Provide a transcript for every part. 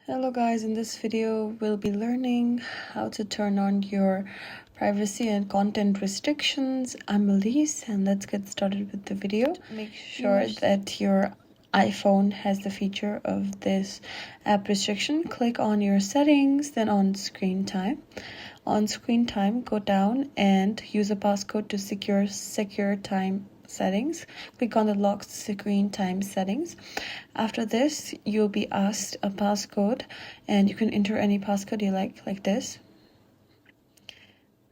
Hello guys, in this video we'll be learning how to turn on your privacy and content restrictions. I'm Elise and let's get started with the video. Make sure that your iPhone has the feature of this app restriction. Click on your settings, then on screen time. On screen time, go down and use a passcode to secure time settings. Click on the lock screen time settings. After this, you'll be asked a passcode and you can enter any passcode you like this.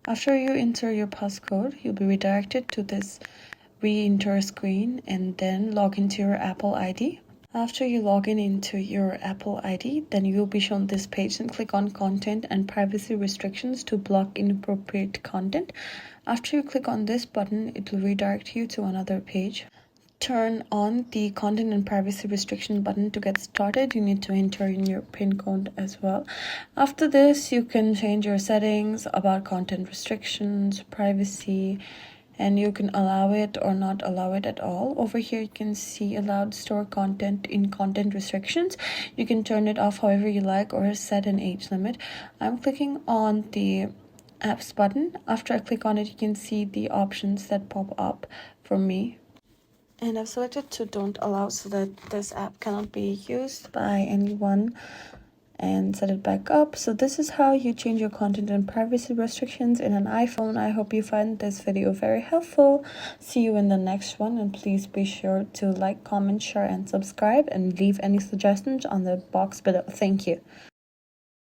After you enter your passcode, you'll be redirected to this re-enter screen and then log into your Apple ID. After you log into your Apple ID, then you will be shown this page and click on content and privacy restrictions to block inappropriate content. After you click on this button, it will redirect you to another page. Turn on the content and privacy restriction button. To get started, you need to enter in your PIN code as well. After this, you can change your settings about content restrictions, privacy, and you can allow it or not allow it at all. Over here you can see allowed store content in content restrictions. You can turn it off however you like or set an age limit. I'm clicking on the apps button. After I click on it, you can see the options that pop up for me, and I've selected to don't allow so that this app cannot be used by anyone, and set it back up. So this is how you change your content and privacy restrictions in an iPhone. I hope you find this video very helpful. See you in the next one, and please be sure to like, comment, share and subscribe, and leave any suggestions on the box below. Thank you.